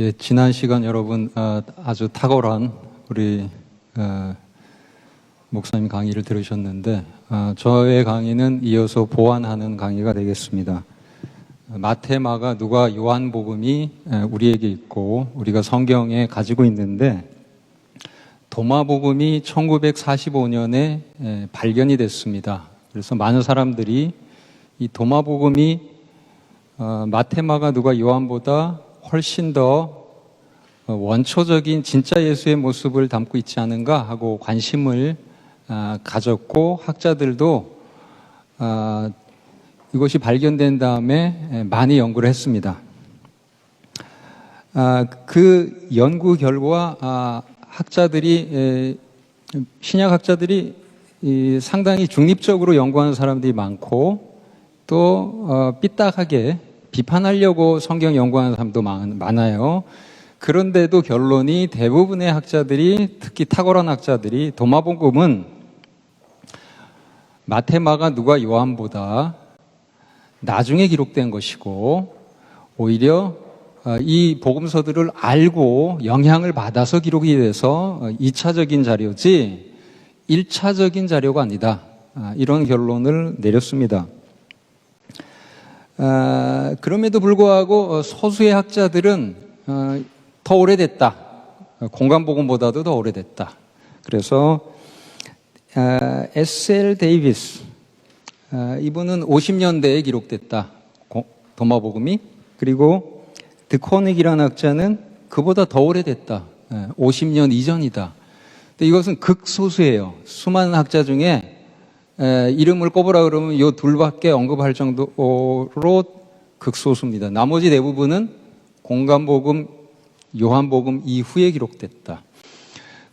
예, 지난 시간 여러분 아주 탁월한 우리 목사님 강의를 들으셨는데 저의 강의는 이어서 보완하는 강의가 되겠습니다. 마태, 마가, 누가, 요한복음이 우리에게 있고 우리가 성경에 가지고 있는데 도마복음이 1945년에 발견이 됐습니다. 그래서 많은 사람들이 이 도마복음이 마태, 마가, 누가, 요한보다 훨씬 더 원초적인 진짜 예수의 모습을 담고 있지 않은가 하고 관심을 가졌고, 학자들도 이것이 발견된 다음에 많이 연구를 했습니다. 그 연구 결과 신약학자들이 상당히 중립적으로 연구하는 사람들이 많고, 또 삐딱하게 비판하려고 성경 연구하는 사람도 많아요. 그런데도 결론이 대부분의 학자들이, 특히 탁월한 학자들이 도마복음은 마태, 마가, 누가, 요한보다 나중에 기록된 것이고, 오히려 이 복음서들을 알고 영향을 받아서 기록이 돼서 2차적인 자료지 1차적인 자료가 아니다. 이런 결론을 내렸습니다. 그럼에도 불구하고 소수의 학자들은 더 오래됐다. 공간복음보다도 더 오래됐다. 그래서 S.L. 데이비스, 이분은 50년대에 기록됐다. 도마복음이. 그리고 드코닉이라는 학자는 그보다 더 오래됐다. 50년 이전이다. 근데 이것은 극소수예요. 수많은 학자 중에 이름을 꼽으라 그러면 이 둘밖에 언급할 정도로 극소수입니다. 나머지 대부분은 공간복음, 요한복음 이후에 기록됐다.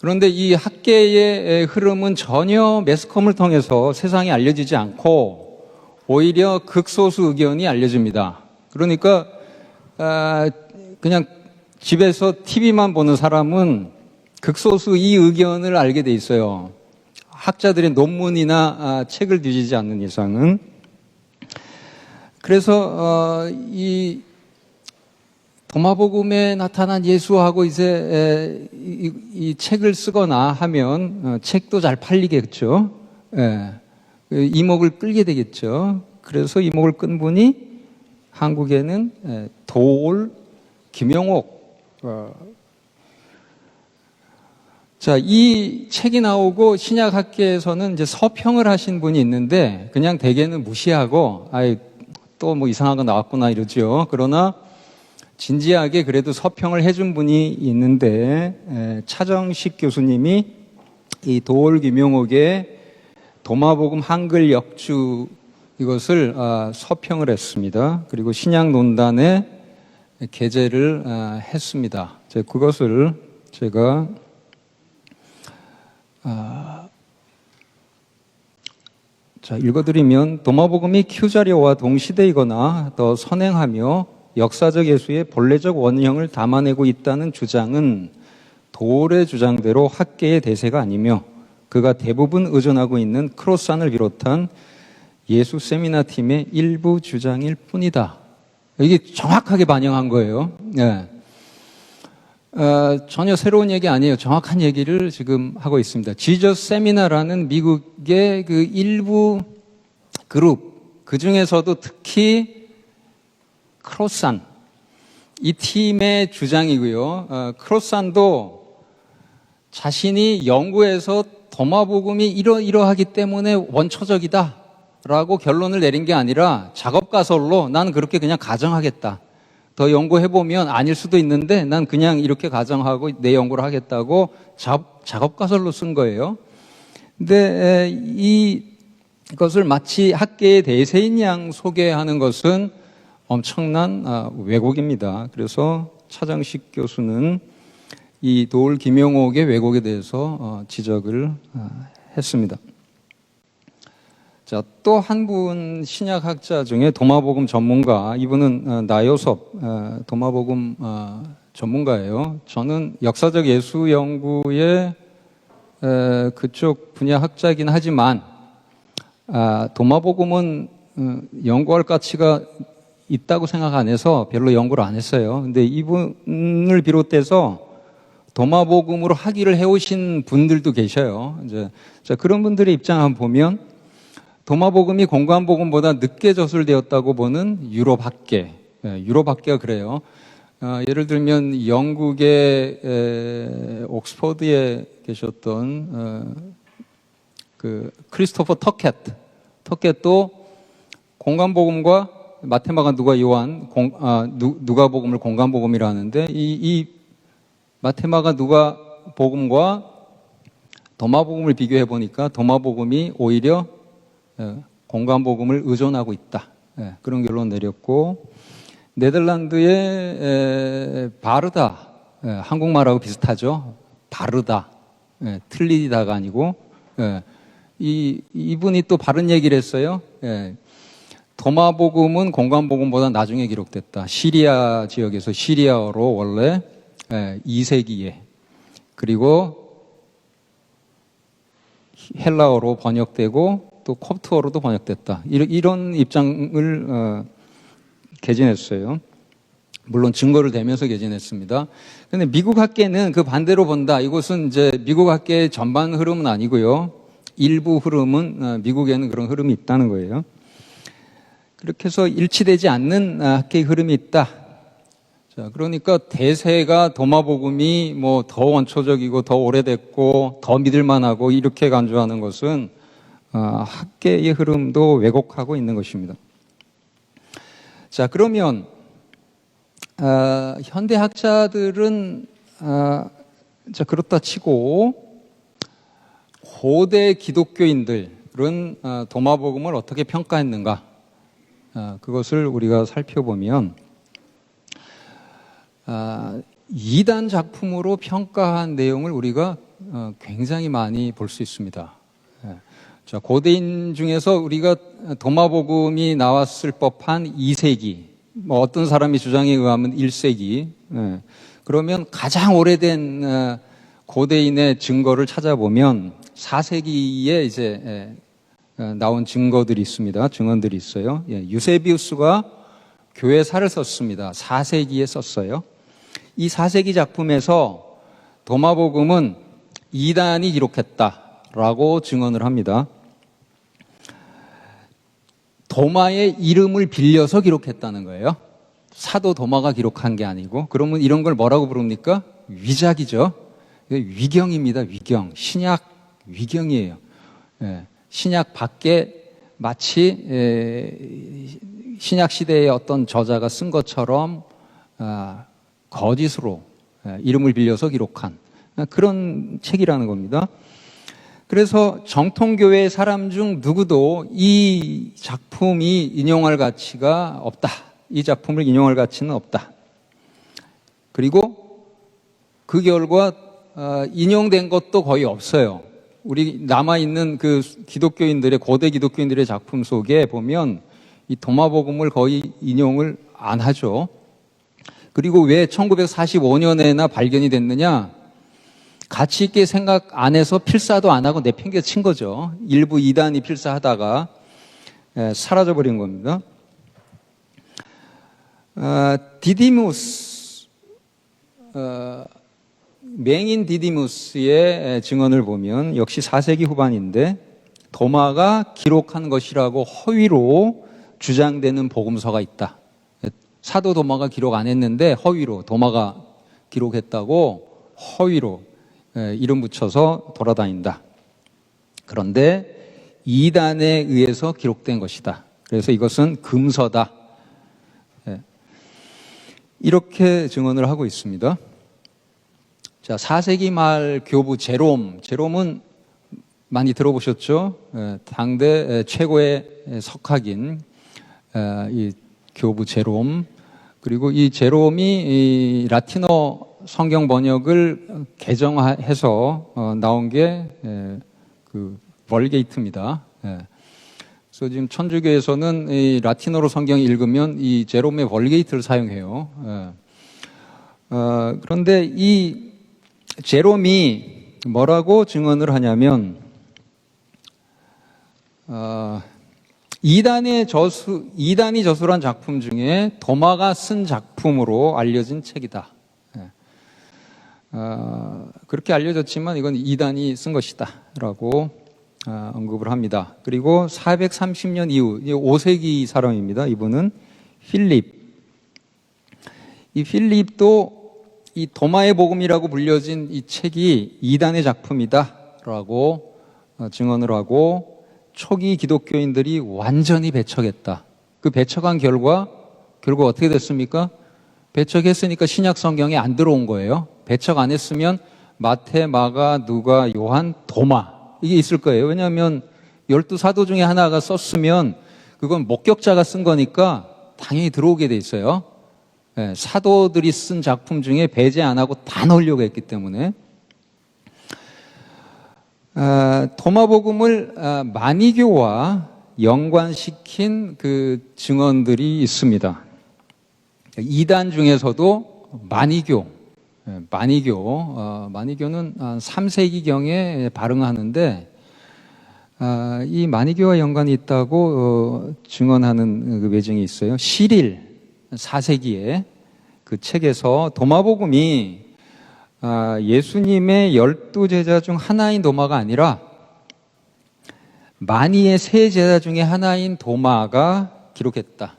그런데 이 학계의 흐름은 전혀 매스컴을 통해서 세상에 알려지지 않고 오히려 극소수 의견이 알려집니다. 그러니까 그냥 집에서 TV만 보는 사람은 극소수 이 의견을 알게 돼 있어요. 학자들의 논문이나 책을 뒤지지 않는 이상은. 그래서 이 도마복음에 나타난 예수하고 이제 이 책을 쓰거나 하면 책도 잘 팔리겠죠. 이목을 끌게 되겠죠. 그래서 이목을 끈 분이 한국에는 도올 김영옥. 자, 이 책이 나오고 신약학계에서는 이제 서평을 하신 분이 있는데 그냥 대개는 무시하고 또 뭐 이상한 거 나왔구나 이러죠. 그러나 진지하게 그래도 서평을 해준 분이 있는데 차정식 교수님이 이 도올 김용옥의 도마복음 한글 역주 이것을 서평을 했습니다. 그리고 신약논단에 게재를 했습니다. 그것을 제가 읽어드리면, 도마복음이 Q자료와 동시대이거나 더 선행하며 역사적 예수의 본래적 원형을 담아내고 있다는 주장은 도올의 주장대로 학계의 대세가 아니며 그가 대부분 의존하고 있는 크로스안을 비롯한 예수 세미나 팀의 일부 주장일 뿐이다. 이게 정확하게 반영한 거예요. 네. 전혀 새로운 얘기 아니에요. 정확한 얘기를 지금 하고 있습니다. 지저스 세미나라는 미국의 그 일부 그룹, 그 중에서도 특히 크로스안, 이 팀의 주장이고요. 크로스안도 자신이 연구해서 도마복음이 이러이러하기 때문에 원초적이다 라고 결론을 내린 게 아니라 작업가설로 난 그렇게 그냥 가정하겠다. 더 연구해보면 아닐 수도 있는데 난 그냥 이렇게 가정하고 내 연구를 하겠다고 작업가설로 쓴 거예요. 근데 이것을 마치 학계의 대세인 양 소개하는 것은 엄청난 왜곡입니다. 그래서 차정식 교수는 이 도올 김용옥의 왜곡에 대해서 지적을 했습니다. 자, 또 한 분 신약학자 중에 도마복음 전문가, 이분은 나요섭 도마복음 전문가예요. 저는 역사적 예수 연구의 그쪽 분야 학자이긴 하지만 도마복음은 연구할 가치가 있다고 생각 안 해서 별로 연구를 안 했어요. 근데 이분을 비롯해서 도마복음으로 학위를 해오신 분들도 계셔요. 이제 자, 그런 분들의 입장 한번 보면 도마복음이 공관복음보다 늦게 저술되었다고 보는 유럽학계, 유럽학계가 그래요. 예를 들면 영국의 옥스퍼드에 계셨던 그 크리스토퍼 터켓도 공관복음과 마테마가 누가 요한 누가복음을 공관복음이라 하는데 이 마테마가 누가복음과 도마복음을 비교해 보니까 도마복음이 오히려 공관복음을 의존하고 있다. 그런 결론 내렸고 네덜란드의 바르다, 한국말하고 비슷하죠. 바르다, 틀리다가 아니고 이분이 또 바른 얘기를 했어요. 도마복음은 공관복음보다 나중에 기록됐다. 시리아 지역에서 시리아어로 원래 2세기에 그리고 헬라어로 번역되고 또 콥트어로도 번역됐다. 이런 입장을 개진했어요. 물론 증거를 대면서 개진했습니다. 그런데 미국 학계는 그 반대로 본다. 이것은 이제 미국 학계의 전반 흐름은 아니고요. 일부 흐름은 미국에는 그런 흐름이 있다는 거예요. 그렇게 해서 일치되지 않는 학계의 흐름이 있다. 자, 그러니까 대세가 도마복음이 뭐 더 원초적이고 더 오래됐고 더 믿을만하고 이렇게 간주하는 것은 학계의 흐름도 왜곡하고 있는 것입니다. 자, 그러면 현대 학자들은 자, 그렇다 치고 고대 기독교인들은 도마복음을 어떻게 평가했는가? 그것을 우리가 살펴보면 이단 작품으로 평가한 내용을 우리가 굉장히 많이 볼 수 있습니다. 자, 고대인 중에서 우리가 도마복음이 나왔을 법한 2세기, 뭐 어떤 사람이 주장에 의하면 1세기, 그러면 가장 오래된 고대인의 증거를 찾아보면 4세기에 이제 나온 증거들이 있습니다. 증언들이 있어요. 유세비우스가 교회사를 썼습니다. 4세기에 썼어요. 이 4세기 작품에서 도마복음은 이단이 기록했다라고 증언을 합니다. 도마의 이름을 빌려서 기록했다는 거예요. 사도 도마가 기록한 게 아니고. 그러면 이런 걸 뭐라고 부릅니까? 위작이죠. 위경입니다. 위경. 신약 위경이에요. 신약 밖에 마치 신약 시대의 어떤 저자가 쓴 것처럼 거짓으로 이름을 빌려서 기록한 그런 책이라는 겁니다. 그래서 정통교회의 사람 중 누구도 이 작품이 인용할 가치가 없다. 이 작품을 인용할 가치는 없다. 그리고 그 결과 인용된 것도 거의 없어요. 우리 남아있는 그 기독교인들의, 고대 기독교인들의 작품 속에 보면 이 도마복음을 거의 인용을 안 하죠. 그리고 왜 1945년에나 발견이 됐느냐? 가치 있게 생각 안 해서 필사도 안 하고 내팽개친 거죠. 일부 이단이 필사하다가 사라져버린 겁니다. 디디무스, 맹인 디디무스의 증언을 보면 역시 4세기 후반인데 도마가 기록한 것이라고 허위로 주장되는 복음서가 있다. 사도 도마가 기록 안 했는데 허위로 도마가 기록했다고 허위로 이름 붙여서 돌아다닌다. 그런데 이단에 의해서 기록된 것이다. 그래서 이것은 금서다. 이렇게 증언을 하고 있습니다. 자, 4세기 말 교부 제롬은 많이 들어보셨죠? 당대 최고의 석학인 이 교부 제롬, 그리고 이 제롬이 이 라틴어 성경 번역을 개정해서 나온 게 그 월게이트입니다. 그래서 지금 천주교에서는 이 라틴어로 성경 읽으면 이 제롬의 월게이트를 사용해요. 그런데 이 제롬이 뭐라고 증언을 하냐면 이단이 저술한 작품 중에 도마가 쓴 작품으로 알려진 책이다. 그렇게 알려졌지만 이건 이단이 쓴 것이다 라고 언급을 합니다. 그리고 430년 이후 5세기 사람입니다. 이분은 필립. 이 필립도 이 도마의 복음이라고 불려진 이 책이 이단의 작품이다 라고 증언을 하고 초기 기독교인들이 완전히 배척했다. 그 배척한 결과 어떻게 됐습니까? 배척했으니까 신약 성경에 안 들어온 거예요. 배척 안 했으면 마태, 마가, 누가, 요한, 도마 이게 있을 거예요. 왜냐하면 12사도 중에 하나가 썼으면 그건 목격자가 쓴 거니까 당연히 들어오게 돼 있어요. 사도들이 쓴 작품 중에 배제 안 하고 다 넣으려고 했기 때문에 도마복음을 마니교와 연관시킨 그 증언들이 있습니다. 이단 중에서도 마니교는 3세기경에 발흥하는데 이 마니교와 연관이 있다고 증언하는 그 외증이 있어요. 시릴 4세기에 그 책에서 도마복음이 예수님의 12제자 중 하나인 도마가 아니라 마니의 세 제자 중에 하나인 도마가 기록했다.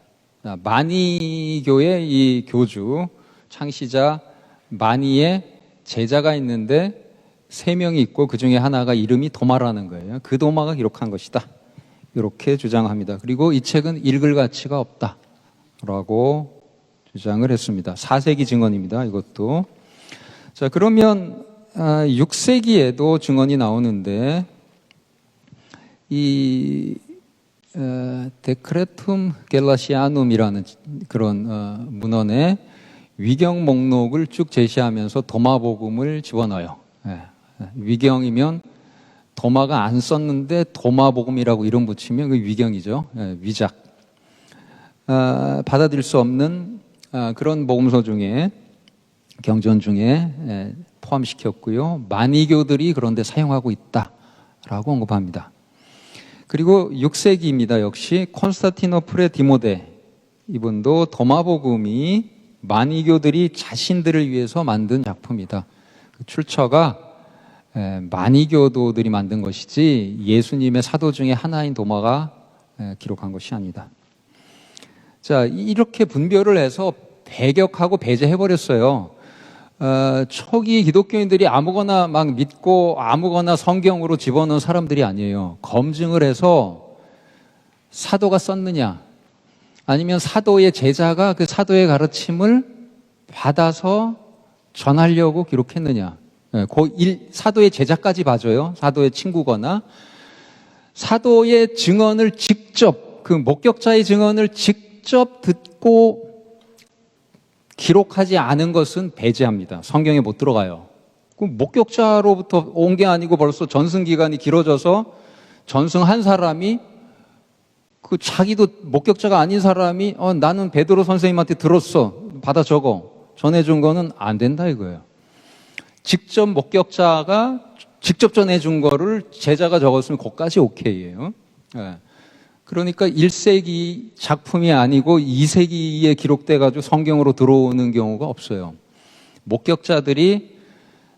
마니교의 이 교주 창시자 마니의 제자가 있는데 3명이 있고 그 중에 하나가 이름이 도마라는 거예요. 그 도마가 기록한 것이다. 이렇게 주장합니다. 그리고 이 책은 읽을 가치가 없다 라고 주장을 했습니다. 4세기 증언입니다. 이것도. 자, 그러면 6세기에도 증언이 나오는데 이 데크레툼 겔라시아눔이라는 그런 문헌에 위경 목록을 쭉 제시하면서 도마복음을 집어넣어요. 위경이면 도마가 안 썼는데 도마복음이라고 이름 붙이면 그 위경이죠. 위작. 받아들일 수 없는 그런 복음서 중에 경전 중에 포함시켰고요. 마니교들이 그런데 사용하고 있다라고 언급합니다. 그리고 6세기입니다. 역시 콘스탄티노플의 디모데 이분도 도마복음이 마니교들이 자신들을 위해서 만든 작품이다. 그 출처가 마니교도들이 만든 것이지 예수님의 사도 중에 하나인 도마가 기록한 것이 아니다. 자, 이렇게 분별을 해서 배격하고 배제해버렸어요. 초기 기독교인들이 아무거나 막 믿고 아무거나 성경으로 집어넣은 사람들이 아니에요. 검증을 해서 사도가 썼느냐 아니면 사도의 제자가 그 사도의 가르침을 받아서 전하려고 기록했느냐. 사도의 제자까지 봐줘요. 사도의 친구거나 사도의 증언을 직접 그 목격자의 증언을 직접 듣고 기록하지 않은 것은 배제합니다. 성경에 못 들어가요. 그 목격자로부터 온 게 아니고 벌써 전승 기간이 길어져서 전승한 사람이 그 자기도 목격자가 아닌 사람이 나는 베드로 선생님한테 들었어. 받아 적어. 전해준 거는 안 된다 이거예요. 직접 목격자가 직접 전해준 거를 제자가 적었으면 그것까지 오케이예요. 그러니까 1세기 작품이 아니고 2세기에 기록돼가지고 성경으로 들어오는 경우가 없어요. 목격자들이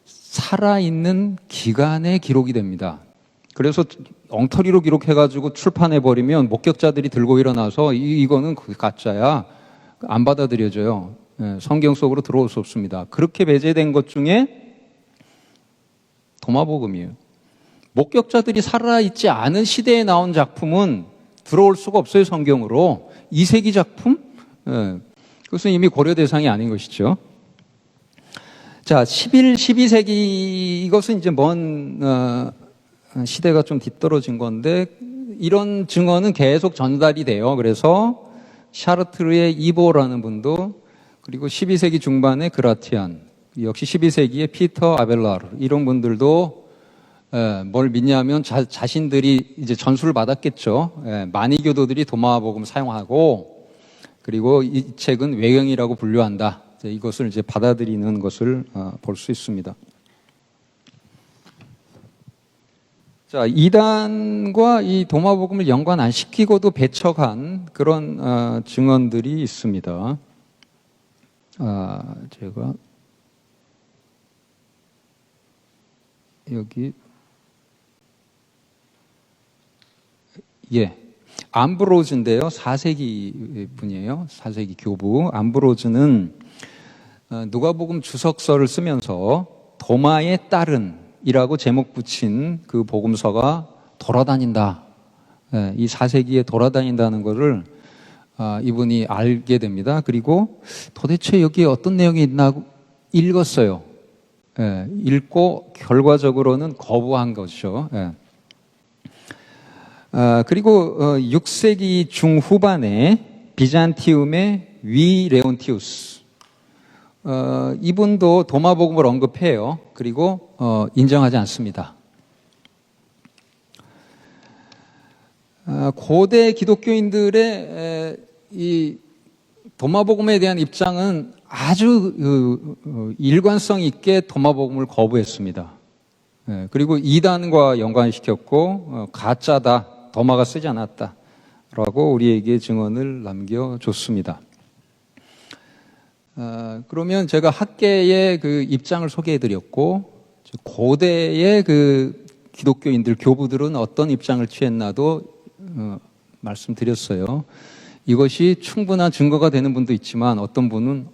살아있는 기간에 기록이 됩니다. 그래서 엉터리로 기록해가지고 출판해버리면 목격자들이 들고 일어나서 이거는 가짜야. 안 받아들여져요. 성경 속으로 들어올 수 없습니다. 그렇게 배제된 것 중에 도마복음이에요. 목격자들이 살아있지 않은 시대에 나온 작품은 들어올 수가 없어요. 성경으로. 2세기 작품? 그것은 이미 고려 대상이 아닌 것이죠. 자, 12세기 이것은 이제 먼 시대가 좀 뒤떨어진 건데 이런 증언은 계속 전달이 돼요. 그래서 샤르트르의 이보라는 분도 그리고 12세기 중반에 그라티안 역시 12세기에 피터 아벨라르 이런 분들도 뭘 믿냐면 자신들이 이제 전수를 받았겠죠. 마니교도들이 도마복음 사용하고 그리고 이 책은 외경이라고 분류한다. 이것을 이제 받아들이는 것을 볼 수 있습니다. 자, 이단과 이 도마복음을 연관 안 시키고도 배척한 그런 증언들이 있습니다. 제가 여기 암브로즈인데요. 4세기 분이에요. 4세기 교부. 암브로즈는 누가복음 주석서를 쓰면서 도마의 딸은이라고 제목 붙인 그 복음서가 돌아다닌다. 이 4세기에 돌아다닌다는 것을 이분이 알게 됩니다. 그리고 도대체 여기에 어떤 내용이 있나 읽었어요. 읽고 결과적으로는 거부한 것이죠. 그리고 6세기 중후반에 비잔티움의 위레온티우스 이분도 도마복음을 언급해요. 그리고 인정하지 않습니다. 고대 기독교인들의 이 도마복음에 대한 입장은 아주 일관성 있게 도마복음을 거부했습니다. 그리고 이단과 연관시켰고 가짜다, 도마가 쓰지 않았다라고 우리에게 증언을 남겨줬습니다. 그러면 제가 학계의 그 입장을 소개해드렸고 고대의 그 기독교인들, 교부들은 어떤 입장을 취했나도 말씀드렸어요. 이것이 충분한 증거가 되는 분도 있지만 어떤 분은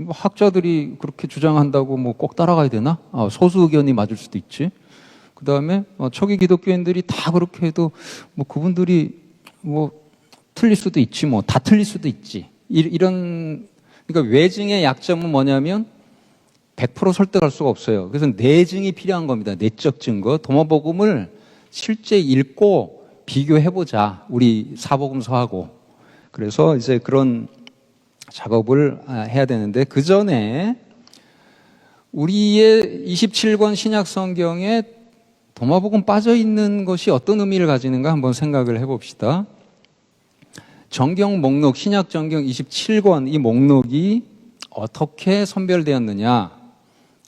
학자들이 그렇게 주장한다고 뭐 꼭 따라가야 되나? 소수 의견이 맞을 수도 있지. 그 다음에 초기 기독교인들이 다 그렇게 해도 뭐 그분들이 뭐 틀릴 수도 있지, 뭐 다 틀릴 수도 있지. 이런 그러니까 외증의 약점은 뭐냐면 100% 설득할 수가 없어요. 그래서 내증이 필요한 겁니다. 내적 증거. 도마복음을 실제 읽고 비교해보자. 우리 사복음서하고. 그래서 이제 그런 작업을 해야 되는데 그 전에 우리의 27권 신약 성경에 도마복음 빠져 있는 것이 어떤 의미를 가지는가 한번 생각을 해봅시다. 정경 목록, 신약 정경 27권 이 목록이 어떻게 선별되었느냐?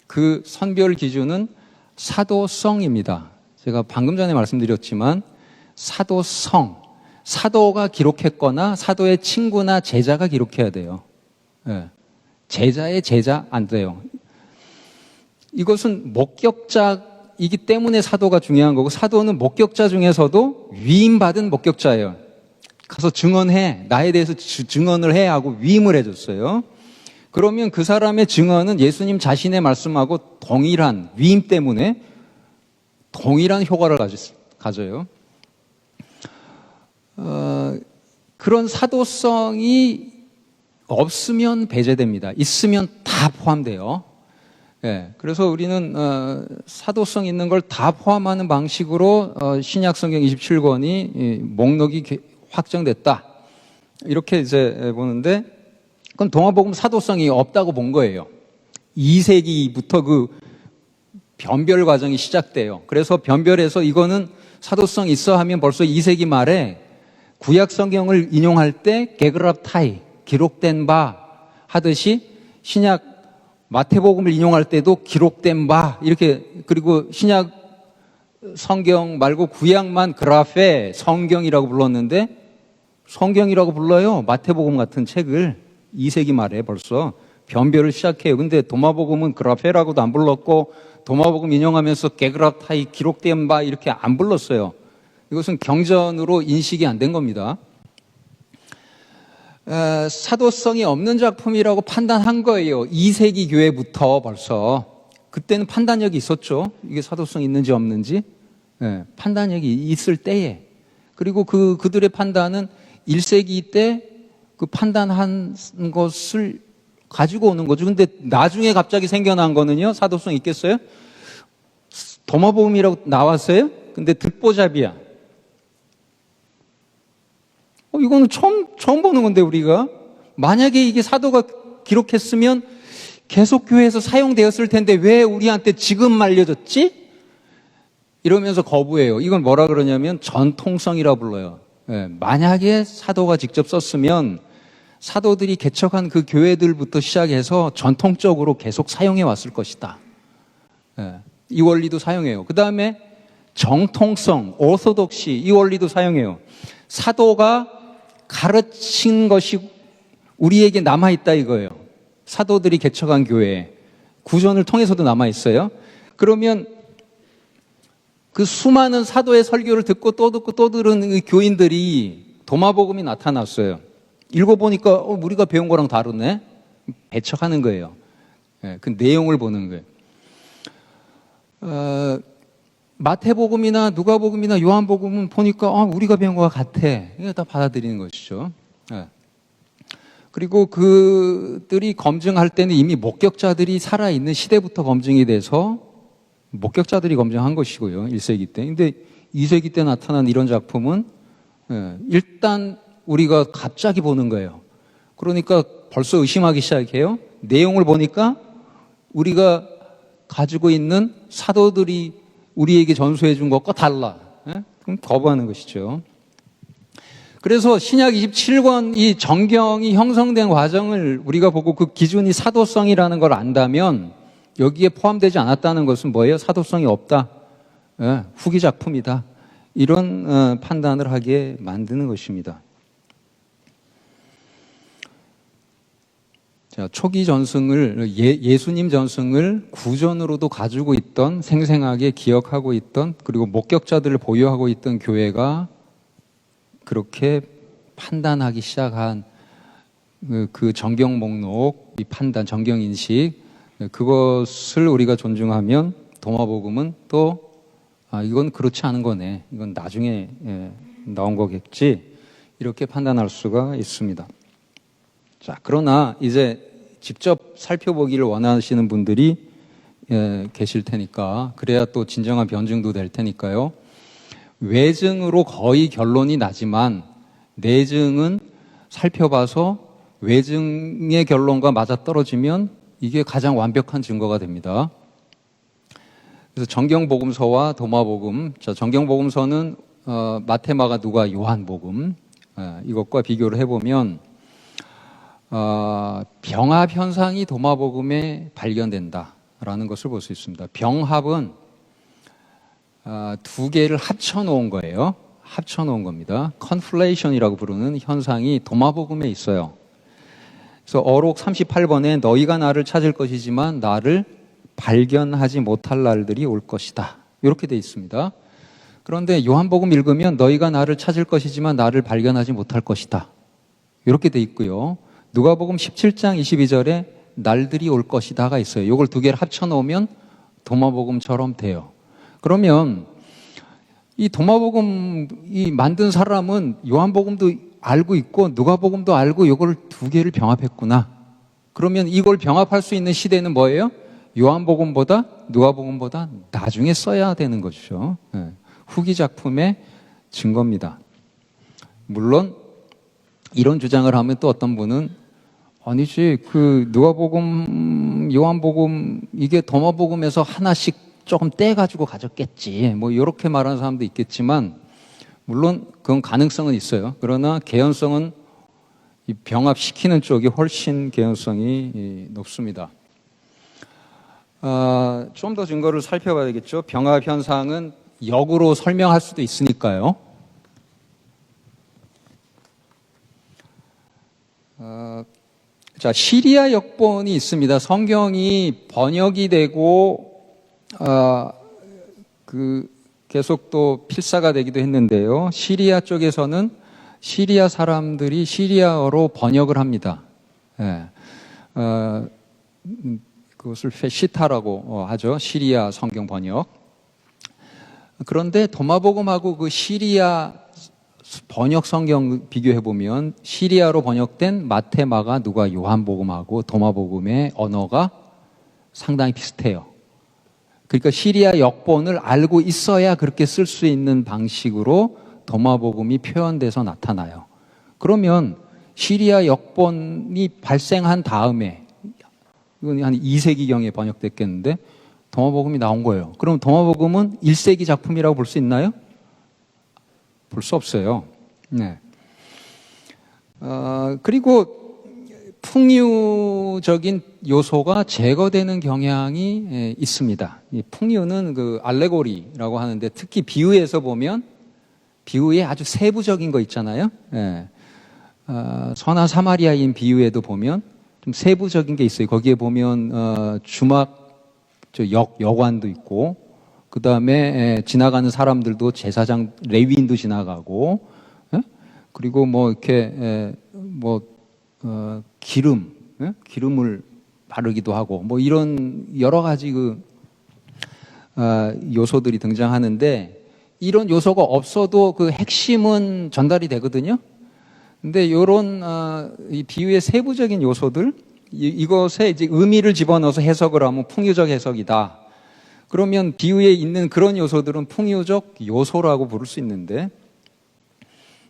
그 선별 기준은 사도성입니다. 제가 방금 전에 말씀드렸지만 사도성, 사도가 기록했거나 사도의 친구나 제자가 기록해야 돼요. 제자의 제자 안 돼요. 이것은 목격자이기 때문에 사도가 중요한 거고 사도는 목격자 중에서도 위임받은 목격자예요. 가서 증언해. 나에 대해서 증언을 해 하고 위임을 해줬어요. 그러면 그 사람의 증언은 예수님 자신의 말씀하고 동일한 위임 때문에 동일한 효과를 가져요. 그런 사도성이 없으면 배제됩니다. 있으면 다 포함돼요. 그래서 우리는 사도성 있는 걸 다 포함하는 방식으로 신약성경 27권이 목록이 확정됐다. 이렇게 이제 보는데 그건 동화복음 사도성이 없다고 본 거예요. 2세기부터 그 변별 과정이 시작돼요. 그래서 변별해서 이거는 사도성 있어 하면 벌써 2세기 말에 구약 성경을 인용할 때 게그랍타이 기록된 바 하듯이 신약 마태복음을 인용할 때도 기록된 바 이렇게 그리고 신약 성경 말고 구약만 그라페 성경이라고 불렀는데 성경이라고 불러요. 마태복음 같은 책을 2세기 말에 벌써 변별을 시작해요. 근데 도마복음은 그라페라고도 안 불렀고 도마복음 인용하면서 게그랍타이 기록된 바 이렇게 안 불렀어요. 이것은 경전으로 인식이 안 된 겁니다. 사도성이 없는 작품이라고 판단한 거예요. 2세기 교회부터 벌써. 그때는 판단력이 있었죠. 이게 사도성 있는지 없는지. 판단력이 있을 때에. 그리고 그들의 판단은 1세기 때 그 판단한 것을 가지고 오는 거죠. 근데 나중에 갑자기 생겨난 거는요. 사도성 있겠어요? 도마복음이라고 나왔어요? 근데 듣보잡이야. 이거는 처음 보는 건데, 우리가. 만약에 이게 사도가 기록했으면 계속 교회에서 사용되었을 텐데 왜 우리한테 지금 알려졌지? 이러면서 거부해요. 이건 뭐라 그러냐면 전통성이라 불러요. 만약에 사도가 직접 썼으면 사도들이 개척한 그 교회들부터 시작해서 전통적으로 계속 사용해 왔을 것이다. 이 원리도 사용해요. 그 다음에 정통성, 오소독시 이 원리도 사용해요. 사도가 가르친 것이 우리에게 남아있다 이거예요. 사도들이 개척한 교회 구전을 통해서도 남아있어요. 그러면 그 수많은 사도의 설교를 듣고 또 듣고 또 들은 그 교인들이 도마복음이 나타났어요. 읽어보니까 우리가 배운 거랑 다르네. 배척하는 거예요. 그 내용을 보는 거예요. 마태복음이나 누가복음이나 요한복음은 보니까 우리가 배운 거와 같아. 이거 다 받아들이는 것이죠. 그리고 그들이 검증할 때는 이미 목격자들이 살아있는 시대부터 검증이 돼서 목격자들이 검증한 것이고요. 1세기 때. 근데 2세기 때 나타난 이런 작품은 일단 우리가 갑자기 보는 거예요. 그러니까 벌써 의심하기 시작해요. 내용을 보니까 우리가 가지고 있는 사도들이 우리에게 전수해 준 것과 달라. 그럼 거부하는 것이죠. 그래서 신약 27권 이 정경이 형성된 과정을 우리가 보고 그 기준이 사도성이라는 걸 안다면 여기에 포함되지 않았다는 것은 뭐예요? 사도성이 없다. 후기 작품이다. 이런 판단을 하게 만드는 것입니다. 자, 초기 전승을 예수님 전승을 구전으로도 가지고 있던 생생하게 기억하고 있던 그리고 목격자들을 보유하고 있던 교회가 그렇게 판단하기 시작한 그 정경 목록, 이 판단, 정경 인식 그것을 우리가 존중하면 도마복음은 또 이건 그렇지 않은 거네. 이건 나중에 나온 거겠지. 이렇게 판단할 수가 있습니다. 자, 그러나 이제 직접 살펴보기를 원하시는 분들이 계실 테니까 그래야 또 진정한 변증도 될 테니까요. 외증으로 거의 결론이 나지만 내증은 살펴봐서 외증의 결론과 맞아떨어지면 이게 가장 완벽한 증거가 됩니다. 그래서 정경복음서와 도마복음, 자, 정경복음서는 마태, 마가, 누가, 요한복음 이것과 비교를 해보면 병합 현상이 도마복음에 발견된다라는 것을 볼 수 있습니다. 병합은 두 개를 합쳐놓은 거예요. 합쳐놓은 겁니다. 컨플레이션이라고 부르는 현상이 도마복음에 있어요. 그래서 어록 38번에 너희가 나를 찾을 것이지만 나를 발견하지 못할 날들이 올 것이다. 이렇게 돼 있습니다. 그런데 요한복음 읽으면 너희가 나를 찾을 것이지만 나를 발견하지 못할 것이다. 이렇게 돼 있고요. 누가복음 17장 22절에 날들이 올 것이다가 있어요. 이걸 두 개를 합쳐놓으면 도마복음처럼 돼요. 그러면 이 도마복음 이 만든 사람은 요한복음도 알고 있고 누가복음도 알고 이걸 두 개를 병합했구나. 그러면 이걸 병합할 수 있는 시대는 뭐예요? 요한복음보다 누가복음보다 나중에 써야 되는 것이죠. 후기 작품의 증거입니다. 물론 이런 주장을 하면 또 어떤 분은 아니지 그 누가복음, 요한복음 이게 도마복음에서 하나씩 조금 떼가지고 가졌겠지 뭐 이렇게 말하는 사람도 있겠지만 물론 그건 가능성은 있어요. 그러나 개연성은 이 병합시키는 쪽이 훨씬 개연성이 높습니다. 좀 더 증거를 살펴봐야 되겠죠. 병합 현상은 역으로 설명할 수도 있으니까요. 자, 시리아 역본이 있습니다. 성경이 번역이 되고 계속 또 필사가 되기도 했는데요. 시리아 쪽에서는 시리아 사람들이 시리아어로 번역을 합니다. 그것을 페시타라고 하죠. 시리아 성경 번역. 그런데 도마복음하고 그 시리아 번역 성경 비교해 보면 시리아로 번역된 마태, 마가, 누가, 요한복음하고 도마복음의 언어가 상당히 비슷해요. 그러니까 시리아 역본을 알고 있어야 그렇게 쓸 수 있는 방식으로 도마복음이 표현돼서 나타나요. 그러면 시리아 역본이 발생한 다음에 이건 한 2세기경에 번역됐겠는데 도마복음이 나온 거예요. 그럼 도마복음은 1세기 작품이라고 볼 수 있나요? 볼 수 없어요. 네. 그리고 풍유적인 요소가 제거되는 경향이 있습니다. 이 풍유는 그 알레고리라고 하는데 특히 비유에서 보면 비유에 아주 세부적인 거 있잖아요. 예. 선한 사마리아인 비유에도 보면 좀 세부적인 게 있어요. 거기에 보면 주막 여관도 있고 그 다음에 지나가는 사람들도 제사장 레위인도 지나가고 그리고 뭐 이렇게 기름을 바르기도 하고 뭐 이런 여러 가지 요소들이 등장하는데 이런 요소가 없어도 그 핵심은 전달이 되거든요. 근데 이런 이 비유의 세부적인 요소들 이것에 이제 의미를 집어넣어서 해석을 하면 풍유적 해석이다. 그러면 비유에 있는 그런 요소들은 풍유적 요소라고 부를 수 있는데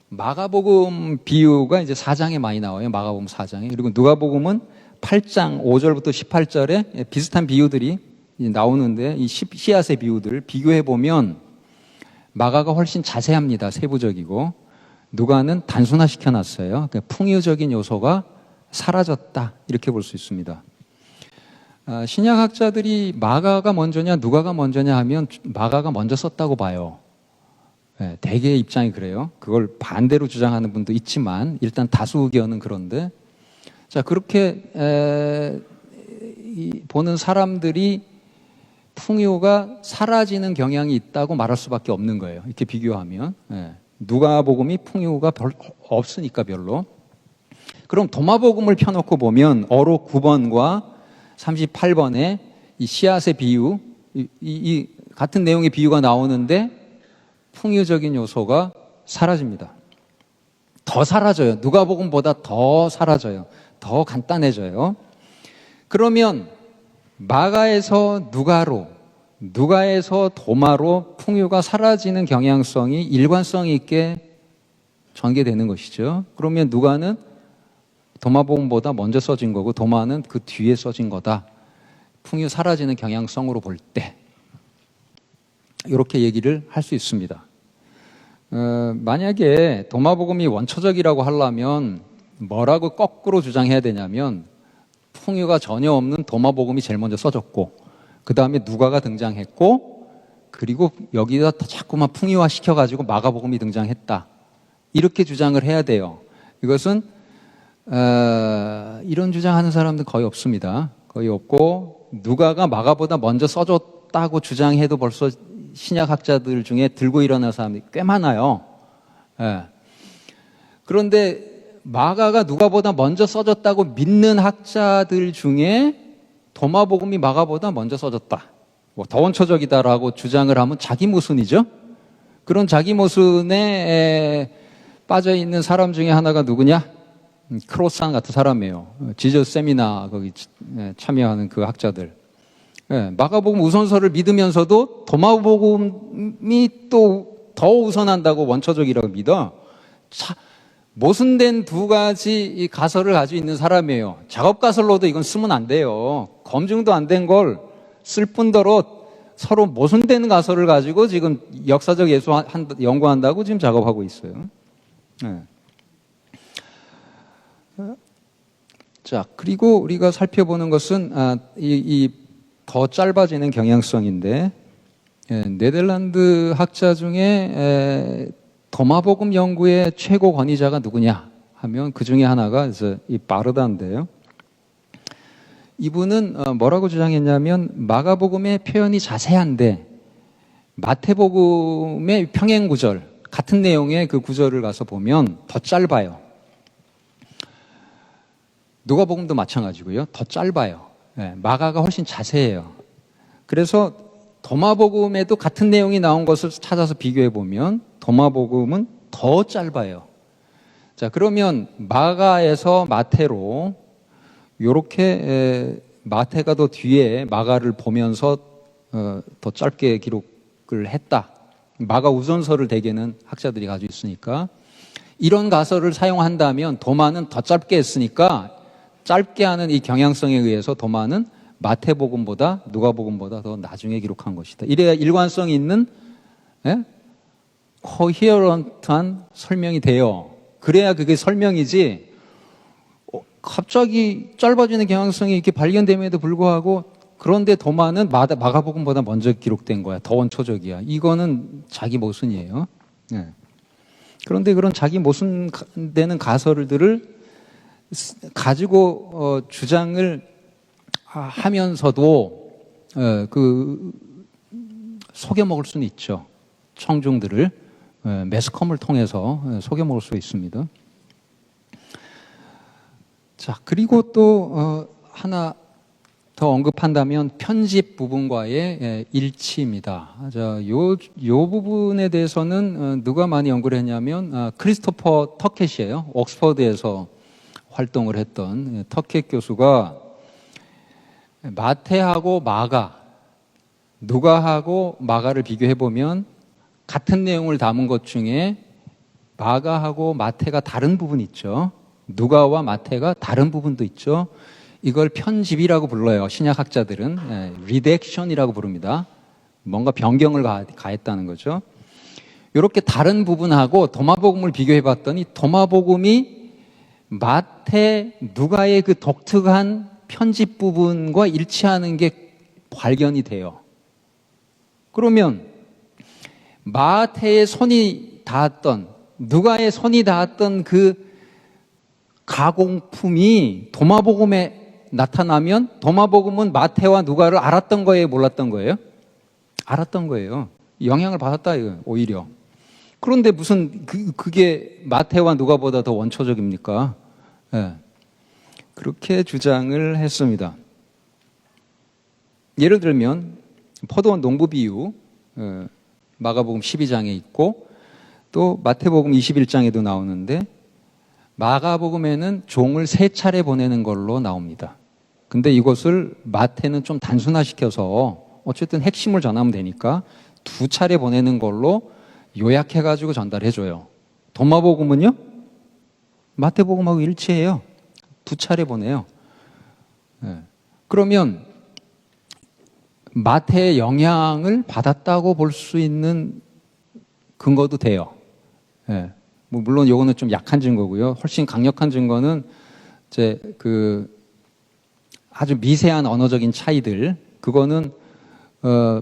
마가복음 비유가 이제 4장에 많이 나와요. 마가복음 4장에. 그리고 누가복음은 8장 5절부터 18절에 비슷한 비유들이 나오는데 이 씨앗의 비유들 비교해 보면 마가가 훨씬 자세합니다. 세부적이고 누가는 단순화시켜 놨어요. 그러니까 풍유적인 요소가 사라졌다 이렇게 볼 수 있습니다. 신약학자들이 마가가 먼저냐 누가가 먼저냐 하면 마가가 먼저 썼다고 봐요. 네, 대개의 입장이 그래요. 그걸 반대로 주장하는 분도 있지만 일단 다수 의견은 그런데 자 그렇게 보는 사람들이 풍요가 사라지는 경향이 있다고 말할 수밖에 없는 거예요. 이렇게 비교하면 누가복음이 풍요가 없으니까 별로. 그럼 도마복음을 펴놓고 보면 어록 9번과 38번에 이 씨앗의 비유 이 같은 내용의 비유가 나오는데 풍유적인 요소가 사라집니다. 더 사라져요. 누가복음보다 더 사라져요. 더 간단해져요. 그러면 마가에서 누가로, 누가에서 도마로 풍유가 사라지는 경향성이 일관성이 있게 전개되는 것이죠. 그러면 누가는 도마복음보다 먼저 써진 거고 도마는 그 뒤에 써진 거다. 풍유 사라지는 경향성으로 볼 때 이렇게 얘기를 할 수 있습니다. 만약에 도마복음이 원초적이라고 하려면 뭐라고 거꾸로 주장해야 되냐면 풍유가 전혀 없는 도마복음이 제일 먼저 써졌고 그 다음에 누가가 등장했고 그리고 여기다 자꾸만 풍유화 시켜가지고 마가복음이 등장했다. 이렇게 주장을 해야 돼요. 이것은 이런 주장하는 사람들 거의 없습니다. 거의 없고 누가가 마가보다 먼저 써줬다고 주장해도 벌써 신약학자들 중에 들고 일어난 사람들이 꽤 많아요. 그런데 마가가 누가보다 먼저 써졌다고 믿는 학자들 중에 도마복음이 마가보다 먼저 써졌다. 뭐 더 원초적이다라고 주장을 하면 자기 모순이죠. 그런 자기 모순에 빠져 있는 사람 중에 하나가 누구냐? 크로산 같은 사람이에요. 지저스 세미나 거기 참여하는 그 학자들. 마가복음 우선서를 믿으면서도 도마복음이 또 더 우선한다고 원초적이라고 믿어. 모순된 두 가지 이 가설을 가지고 있는 사람이에요. 작업 가설로도 이건 쓰면 안 돼요. 검증도 안 된 걸 쓸 뿐더러 서로 모순되는 가설을 가지고 지금 역사적 예수 연구한다고 지금 작업하고 있어요. 자, 그리고 우리가 살펴보는 것은 더 짧아지는 경향성인데 네덜란드 학자 중에 도마복음 연구의 최고 권위자가 누구냐 하면 그 중에 하나가 이 바르다인데요. 이분은 뭐라고 주장했냐면 마가복음의 표현이 자세한데 마태복음의 평행 구절 같은 내용의 그 구절을 가서 보면 더 짧아요. 누가복음도 마찬가지고요. 더 짧아요. 마가가 훨씬 자세해요. 그래서 도마복음에도 같은 내용이 나온 것을 찾아서 비교해 보면 도마복음은 더 짧아요. 자, 그러면 마가에서 마태로 이렇게 마태가 더 뒤에 마가를 보면서 더 짧게 기록을 했다. 마가 우선서를 대개는 학자들이 가지고 있으니까 이런 가설을 사용한다면 도마는 더 짧게 했으니까 짧게 하는 이 경향성에 의해서 도마는 마태복음보다 누가복음보다 더 나중에 기록한 것이다. 이래야 일관성이 있는 코히어런트한 설명이 돼요. 그래야 그게 설명이지 갑자기 짧아지는 경향성이 이렇게 발견됨에도 불구하고 그런데 도마는 마가복음보다 먼저 기록된 거야. 더 원초적이야. 이거는 자기 모순이에요. 네. 그런데 그런 자기 모순되는 가설들을 가지고 주장을 하면서도 속여 먹을 수는 있죠. 청중들을 매스컴을 통해서 속여 먹을 수 있습니다. 자, 그리고 또 하나 더 언급한다면 편집 부분과의 일치입니다. 자, 요 부분에 대해서는 누가 많이 연구를 했냐면 크리스토퍼 터켓이에요. 옥스퍼드에서 활동을 했던 터켓 교수가 마태하고 마가, 누가하고 마가를 비교해 보면 같은 내용을 담은 것 중에 마가하고 마태가 다른 부분이 있죠. 누가와 마태가 다른 부분도 있죠. 이걸 편집이라고 불러요. 신약학자들은 리덱션이라고 부릅니다. 뭔가 변경을 가했다는 거죠. 이렇게 다른 부분하고 도마복음을 비교해 봤더니 도마복음이 마태, 누가의 그 독특한 편집 부분과 일치하는 게 발견이 돼요. 그러면 마태의 손이 닿았던, 누가의 손이 닿았던 그 가공품이 도마복음에 나타나면 도마복음은 마태와 누가를 알았던 거예요, 몰랐던 거예요? 알았던 거예요. 영향을 받았다 이거 오히려. 그런데 무슨 그게 마태와 누가보다 더 원초적입니까? 네. 그렇게 주장을 했습니다. 예를 들면 포도원 농부 비유 마가복음 12장에 있고 또 마태복음 21장에도 나오는데 마가복음에는 종을 3차례 보내는 걸로 나옵니다. 근데 이것을 마태는 좀 단순화시켜서 어쨌든 핵심을 전하면 되니까 2차례 보내는 걸로 요약해가지고 전달해줘요. 도마복음은요? 마태복음하고 일치해요. 2차례 보내요. 네. 그러면 마태의 영향을 받았다고 볼 수 있는 근거도 돼요. 네. 물론 이거는 좀 약한 증거고요. 훨씬 강력한 증거는 이제 아주 미세한 언어적인 차이들, 그거는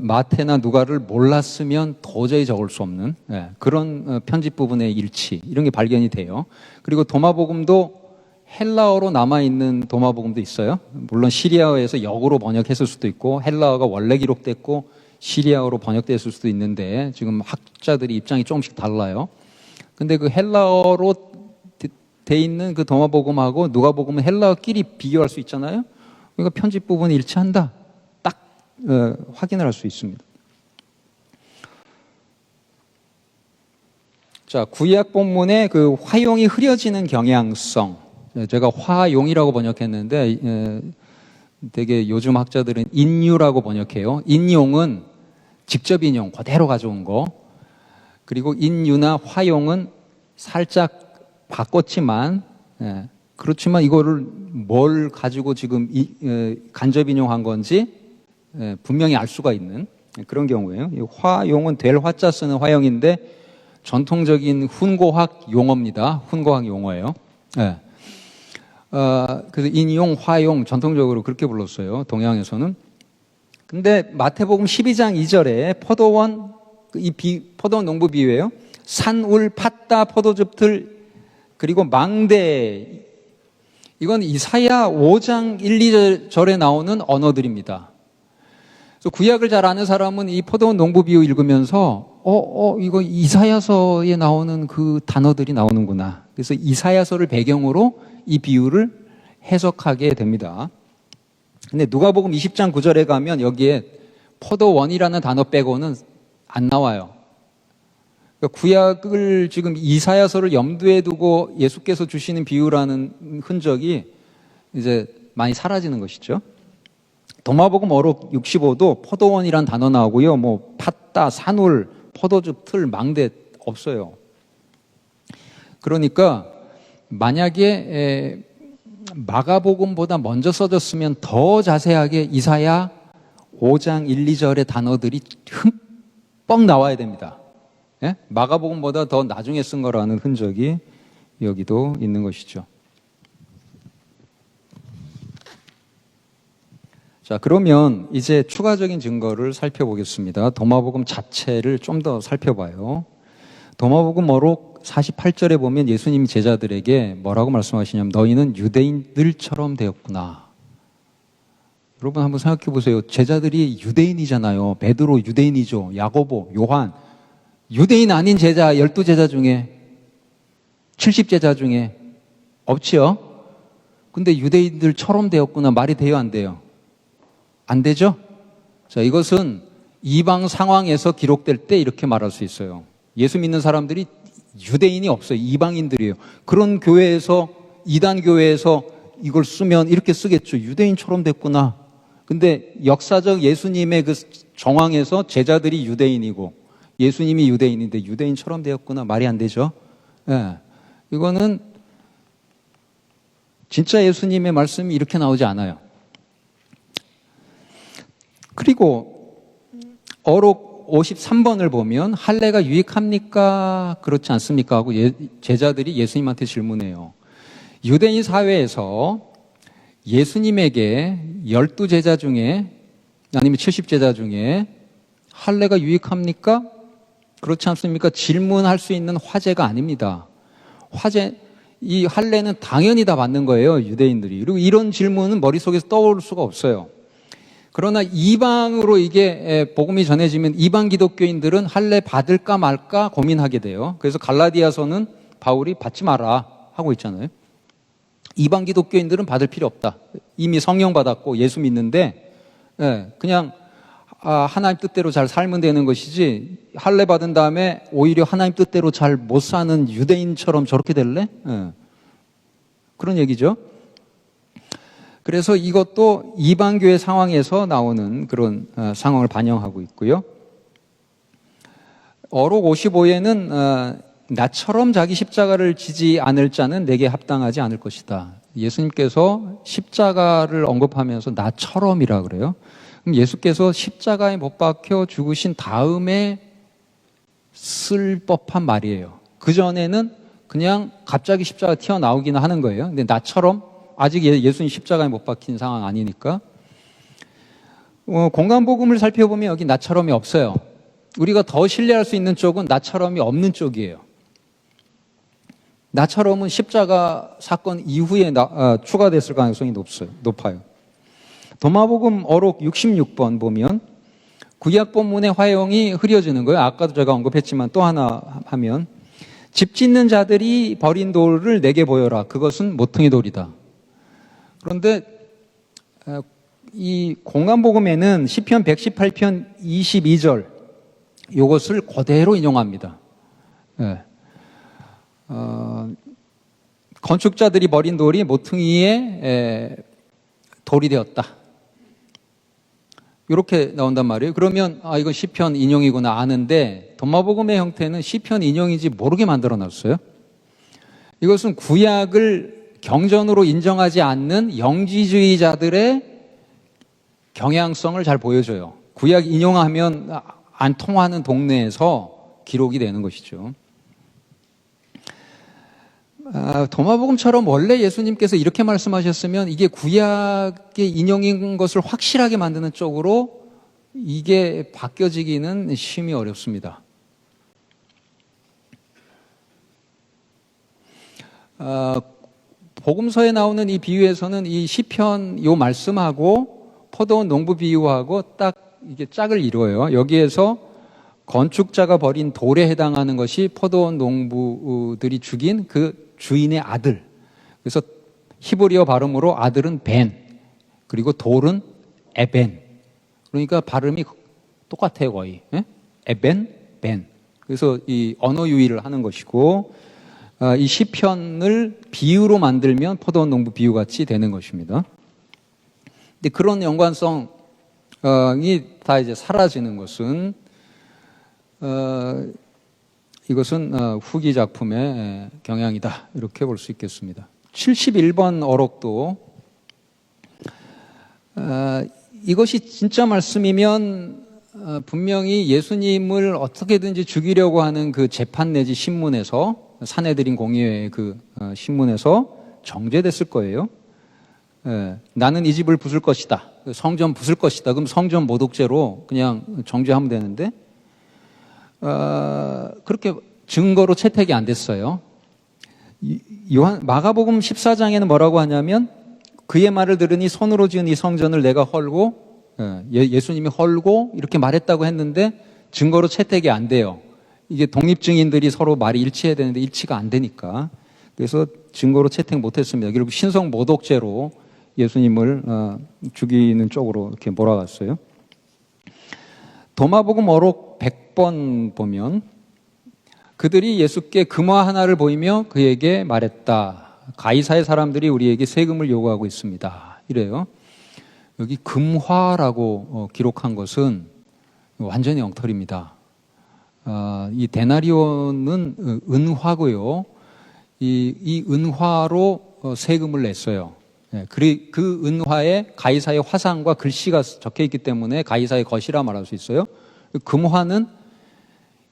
마태나 누가를 몰랐으면 도저히 적을 수 없는 그런 편집 부분의 일치, 이런 게 발견이 돼요. 그리고 도마복음도 헬라어로 남아있는 도마복음도 있어요. 물론 시리아어에서 역으로 번역했을 수도 있고 헬라어가 원래 기록됐고 시리아어로 번역됐을 수도 있는데 지금 학자들이 입장이 조금씩 달라요. 근데 그 헬라어로 돼 있는 그 도마복음하고 누가복음은 헬라어끼리 비교할 수 있잖아요. 그러니까 편집 부분이 일치한다. 딱 확인을 할 수 있습니다. 자, 구약 본문의 그 화용이 흐려지는 경향성. 제가 화용이라고 번역했는데 되게 요즘 학자들은 인유라고 번역해요. 인용은 직접 인용, 그대로 가져온 거. 그리고 인유나 화용은 살짝 바꿨지만 그렇지만 이거를 뭘 가지고 지금 간접 인용한 건지 분명히 알 수가 있는 그런 경우예요. 화용은 될 화자 쓰는 화용인데 전통적인 훈고학 용어입니다. 훈고학 용어예요. 그래서 인용, 화용 전통적으로 그렇게 불렀어요. 동양에서는. 근데 마태복음 12장 2절에 포도원 포도원 농부 비유예요. 산울, 팥다, 포도즙들 그리고 망대, 이건 이사야 5장 1, 2절에 나오는 언어들입니다. 그래서 구약을 잘 아는 사람은 이 포도원 농부 비유 읽으면서 이거 이사야서에 나오는 그 단어들이 나오는구나. 그래서 이사야서를 배경으로 이 비유를 해석하게 됩니다. 근데 누가복음 20장 9절에 가면 여기에 포도원이라는 단어 빼고는 안 나와요. 그러니까 구약을 지금 이사야서를 염두에 두고 예수께서 주시는 비유라는 흔적이 이제 많이 사라지는 것이죠. 도마복음 어록 65도 포도원이란 단어 나오고요. 뭐 팥다, 산울, 포도즙, 틀, 망대 없어요. 그러니까 만약에 마가복음보다 먼저 써졌으면 더 자세하게 이사야 5장 1, 2절의 단어들이 흠뻑 나와야 됩니다. 예? 마가복음보다 더 나중에 쓴 거라는 흔적이 여기도 있는 것이죠. 자, 그러면 이제 추가적인 증거를 살펴보겠습니다. 도마복음 자체를 좀 더 살펴봐요. 도마복음 어록 48절에 보면 예수님이 제자들에게 뭐라고 말씀하시냐면 너희는 유대인들처럼 되었구나. 여러분 한번 생각해 보세요. 제자들이 유대인이잖아요. 베드로 유대인이죠. 야고보, 요한. 유대인 아닌 제자 12제자 중에 70제자 중에 없지요? 근데 유대인들처럼 되었구나. 말이 돼요, 안 돼요? 안 되죠? 자, 이것은 이방 상황에서 기록될 때 이렇게 말할 수 있어요. 예수 믿는 사람들이 유대인이 없어요. 이방인들이에요. 그런 교회에서, 이단 교회에서 이걸 쓰면 이렇게 쓰겠죠. 유대인처럼 됐구나. 근데 역사적 예수님의 그 정황에서 제자들이 유대인이고 예수님이 유대인인데 유대인처럼 되었구나. 말이 안 되죠. 예. 이거는 진짜 예수님의 말씀이 이렇게 나오지 않아요. 그리고 어록 53번을 보면 할례가 유익합니까? 그렇지 않습니까? 하고 제자들이 예수님한테 질문해요. 유대인 사회에서 예수님에게 12제자 중에 아니면 70제자 중에 할례가 유익합니까? 그렇지 않습니까? 질문할 수 있는 화제가 아닙니다. 이 할례는 당연히 다 받는 거예요, 유대인들이. 그리고 이런 질문은 머릿속에서 떠오를 수가 없어요. 그러나 이방으로 이게 복음이 전해지면 이방 기독교인들은 할례 받을까 말까 고민하게 돼요. 그래서 갈라디아서는 바울이 받지 마라 하고 있잖아요. 이방 기독교인들은 받을 필요 없다. 이미 성령 받았고 예수 믿는데 그냥 하나님 뜻대로 잘 살면 되는 것이지 할례 받은 다음에 오히려 하나님 뜻대로 잘 못 사는 유대인처럼 저렇게 될래? 그런 얘기죠. 그래서 이것도 이방교회 상황에서 나오는 그런 상황을 반영하고 있고요. 어록 55에는 나처럼 자기 십자가를 지지 않을 자는 내게 합당하지 않을 것이다. 예수님께서 십자가를 언급하면서 나처럼이라 그래요. 그럼 예수께서 십자가에 못 박혀 죽으신 다음에 쓸 법한 말이에요. 그전에는 그냥 갑자기 십자가 튀어나오기는 하는 거예요. 근데 나처럼 아직 예수님 십자가에 못 박힌 상황 아니니까. 공간복음을 살펴보면 여기 나처럼이 없어요. 우리가 더 신뢰할 수 있는 쪽은 나처럼이 없는 쪽이에요. 나처럼은 십자가 사건 이후에 추가됐을 가능성이 높아요. 도마복음 어록 66번 보면 구약 본문의 화형이 흐려지는 거예요. 아까도 제가 언급했지만 또 하나 하면 집 짓는 자들이 버린 돌을 내게 보여라. 그것은 모퉁이 돌이다. 그런데 이 공간복음에는 시편 118편 22절 이것을 그대로 인용합니다. 건축자들이 버린 돌이 모퉁이의 돌이 되었다. 이렇게 나온단 말이에요. 그러면 이건 시편 인용이구나 아는데 도마복음의 형태는 시편 인용인지 모르게 만들어놨어요. 이것은 구약을 경전으로 인정하지 않는 영지주의자들의 경향성을 잘 보여줘요. 구약 인용하면 안 통하는 동네에서 기록이 되는 것이죠. 도마복음처럼 원래 예수님께서 이렇게 말씀하셨으면 이게 구약의 인용인 것을 확실하게 만드는 쪽으로 이게 바뀌어지기는 심히 어렵습니다. 복음서에 나오는 이 비유에서는 이 시편 요 말씀하고 포도원 농부 비유하고 딱 이게 짝을 이루어요. 여기에서 건축자가 버린 돌에 해당하는 것이 포도원 농부들이 죽인 그 주인의 아들. 그래서 히브리어 발음으로 아들은 벤, 그리고 돌은 에벤. 그러니까 발음이 똑같아요, 거의. 에벤, 벤. 그래서 이 언어 유희를 하는 것이고, 이 시편을 비유로 만들면 포도원 농부 비유같이 되는 것입니다. 근데 그런 연관성이 다 이제 사라지는 것은 이것은 후기 작품의 경향이다 이렇게 볼 수 있겠습니다. 71번 어록도 이것이 진짜 말씀이면 분명히 예수님을 어떻게든지 죽이려고 하는 그 재판 내지 신문에서 사내들인 공의회의 그 신문에서 정죄됐을 거예요. 나는 이 집을 부술 것이다. 성전 부술 것이다. 그럼 성전 모독죄로 그냥 정죄하면 되는데 그렇게 증거로 채택이 안 됐어요. 마가복음 14장에는 뭐라고 하냐면 그의 말을 들으니 손으로 지은 이 성전을 내가 헐고 예수님이 헐고 이렇게 말했다고 했는데 증거로 채택이 안 돼요. 이게 독립증인들이 서로 말이 일치해야 되는데 일치가 안 되니까 그래서 증거로 채택 못했습니다. 결국 신성 모독죄로 예수님을 죽이는 쪽으로 이렇게 몰아갔어요. 도마복음 어록 100번 보면 그들이 예수께 금화 하나를 보이며 그에게 말했다. 가이사의 사람들이 우리에게 세금을 요구하고 있습니다. 이래요. 여기 금화라고 기록한 것은 완전히 엉터리입니다. 이 데나리온은 은화고요. 이 은화로 세금을 냈어요. 그 은화에 가이사의 화상과 글씨가 적혀 있기 때문에 가이사의 것이라 말할 수 있어요. 금화는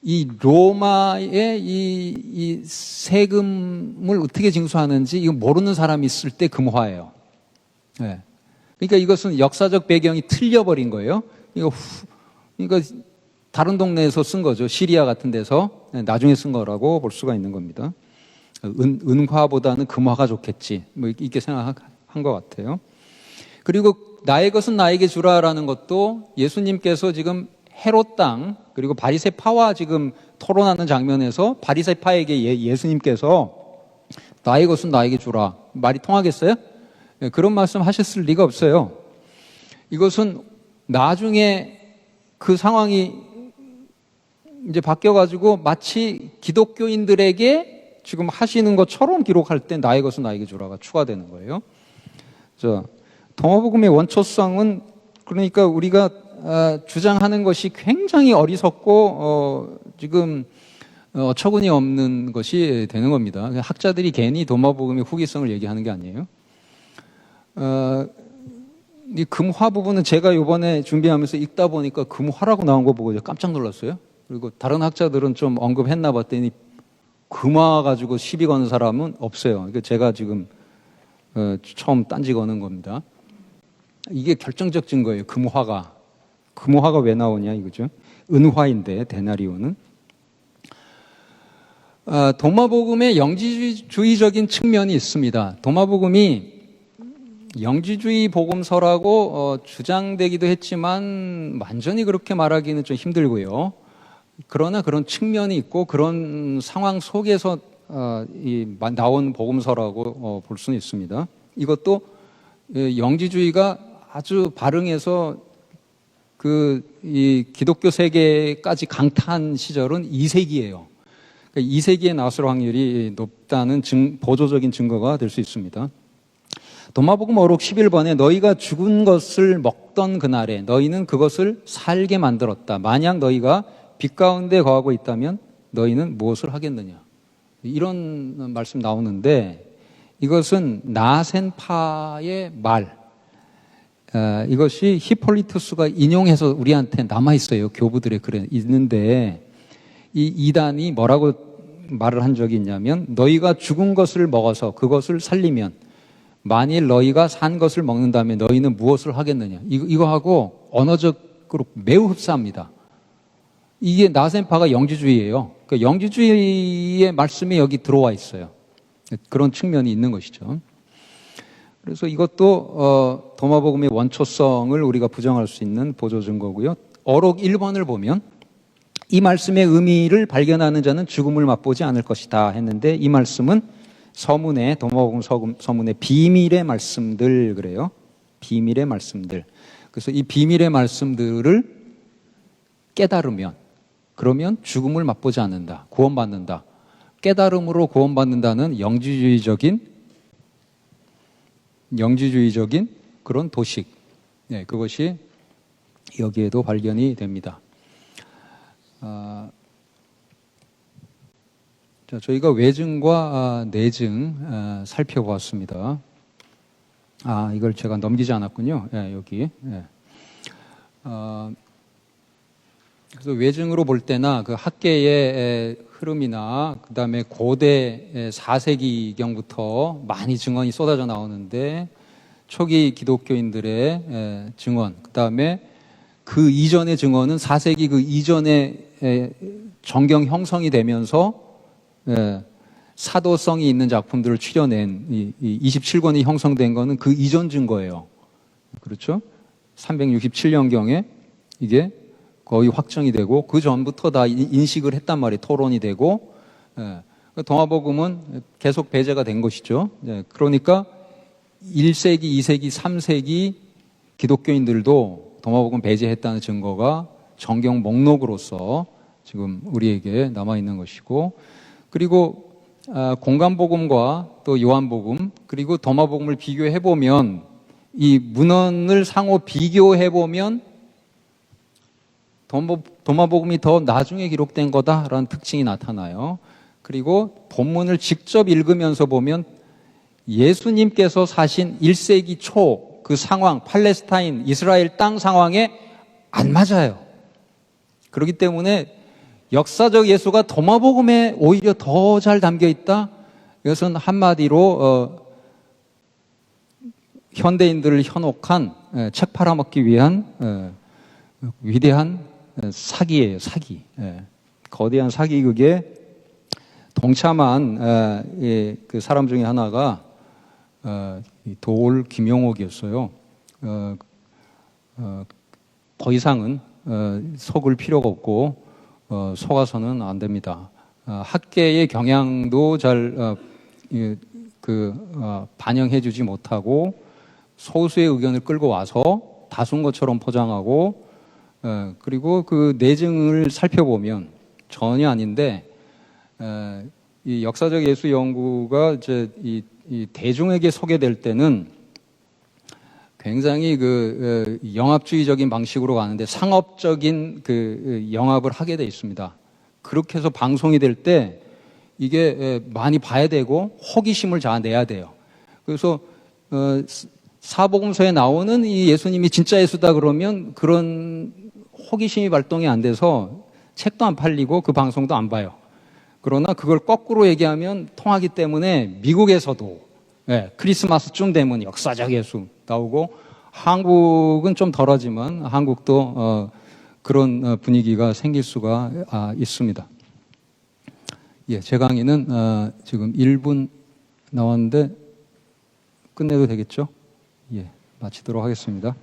이 로마의 이 세금을 어떻게 징수하는지 이거 모르는 사람이 있을 때 금화예요. 그러니까 이것은 역사적 배경이 틀려버린 거예요. 그러니까 다른 동네에서 쓴 거죠. 시리아 같은 데서 나중에 쓴 거라고 볼 수가 있는 겁니다. 은화보다는 금화가 좋겠지. 뭐 이렇게 생각한 것 같아요. 그리고 나의 것은 나에게 주라라는 것도 예수님께서 지금 헤롯 땅 그리고 바리새파와 지금 토론하는 장면에서 바리새파에게 예수님께서 나의 것은 나에게 주라 말이 통하겠어요? 그런 말씀 하셨을 리가 없어요. 이것은 나중에 그 상황이 이제 바뀌어가지고 마치 기독교인들에게 지금 하시는 것처럼 기록할 때 나의 것은 나에게 주라가 추가되는 거예요. 도마복음의 원초성은 그러니까 우리가 주장하는 것이 굉장히 어리석고 지금 어처구니 없는 것이 되는 겁니다. 학자들이 괜히 도마복음의 후기성을 얘기하는 게 아니에요. 이 금화 부분은 제가 이번에 준비하면서 읽다 보니까 금화라고 나온 거 보고 깜짝 놀랐어요. 그리고 다른 학자들은 좀 언급했나 봤더니 금화 가지고 시비 거는 사람은 없어요. 그러니까 제가 지금 처음 딴지 거는 겁니다. 이게 결정적 증거예요. 금화가 왜 나오냐 이거죠. 은화인데 데나리온은. 도마복음의 영지주의적인 측면이 있습니다. 도마복음이 영지주의 복음서라고 주장되기도 했지만 완전히 그렇게 말하기는 좀 힘들고요. 그러나 그런 측면이 있고 그런 상황 속에서 나온 복음서라고 볼 수는 있습니다. 이것도 영지주의가 아주 발흥해서 이 기독교 세계까지 강타한 시절은 2세기예요. 그러니까 2세기에 나왔을 확률이 높다는 보조적인 증거가 될 수 있습니다. 도마복음 어록 11번에 너희가 죽은 것을 먹던 그날에 너희는 그것을 살게 만들었다. 만약 너희가 빛 가운데 거하고 있다면 너희는 무엇을 하겠느냐. 이런 말씀 나오는데 이것은 나센파의 말 이것이 히폴리투스가 인용해서 우리한테 남아있어요. 교부들의 글에 있는데 이 이단이 뭐라고 말을 한 적이 있냐면 너희가 죽은 것을 먹어서 그것을 살리면 만일 너희가 산 것을 먹는다면 너희는 무엇을 하겠느냐. 이거하고 언어적으로 매우 흡사합니다. 이게 나센파가 영지주의예요. 그러니까 영지주의의 말씀이 여기 들어와 있어요. 그런 측면이 있는 것이죠. 그래서 이것도 도마복음의 원초성을 우리가 부정할 수 있는 보조 증거고요. 어록 1번을 보면 이 말씀의 의미를 발견하는 자는 죽음을 맛보지 않을 것이다 했는데 이 말씀은 서문의 도마복음 서문의 비밀의 말씀들 그래요. 비밀의 말씀들. 그래서 이 비밀의 말씀들을 깨달으면 그러면 죽음을 맛보지 않는다. 구원받는다. 깨달음으로 구원받는다는 영지주의적인 그런 도식. 네, 그것이 여기에도 발견이 됩니다. 자, 저희가 외증과 내증 살펴보았습니다. 이걸 제가 넘기지 않았군요. 네, 여기. 네. 그래서 외증으로 볼 때나 그 학계의 흐름이나 그 다음에 고대 4세기경부터 많이 증언이 쏟아져 나오는데 초기 기독교인들의 증언, 그 다음에 그 이전의 증언은 4세기 그 이전에 정경 형성이 되면서 사도성이 있는 작품들을 추려낸 이 27권이 형성된 거는 그 이전 증거예요. 그렇죠? 367년경에 이게 거의 확정이 되고 그 전부터 다 인식을 했단 말이에요. 토론이 되고 동화복음은 계속 배제가 된 것이죠. 그러니까 1세기, 2세기, 3세기 기독교인들도 동화복음 배제했다는 증거가 정경 목록으로서 지금 우리에게 남아있는 것이고, 그리고 공간복음과 또 요한복음 그리고 도마복음을 비교해보면 이 문헌을 상호 비교해보면 도마복음이 더 나중에 기록된 거다라는 특징이 나타나요. 그리고 본문을 직접 읽으면서 보면 예수님께서 사신 1세기 초 그 상황, 팔레스타인, 이스라엘 땅 상황에 안 맞아요. 그렇기 때문에 역사적 예수가 도마복음에 오히려 더 잘 담겨 있다? 이것은 한마디로 현대인들을 현혹한 책 팔아먹기 위한 위대한 사기예요. 사기. 거대한 사기극에 동참한 그 사람 중에 하나가 도올 김용옥이었어요. 더 이상은 속을 필요가 없고 속아서는 안 됩니다. 학계의 경향도 잘 반영해주지 못하고 소수의 의견을 끌고 와서 다수인 것처럼 포장하고 그리고 그 내증을 살펴보면 전혀 아닌데 이 역사적 예수 연구가 이제 이 대중에게 소개될 때는 굉장히 그 영합주의적인 방식으로 가는데 상업적인 그 영합을 하게 돼 있습니다. 그렇게 해서 방송이 될 때 이게 많이 봐야 되고 호기심을 자아내야 돼요. 그래서 사복음서에 나오는 이 예수님이 진짜 예수다 그러면 그런 호기심이 발동이 안 돼서 책도 안 팔리고 그 방송도 안 봐요. 그러나 그걸 거꾸로 얘기하면 통하기 때문에 미국에서도 크리스마스쯤 되면 역사적 예수 나오고, 한국은 좀 덜하지만 한국도 그런 분위기가 생길 수가 있습니다. 제 강의는 지금 1분 나왔는데 끝내도 되겠죠? 마치도록 하겠습니다.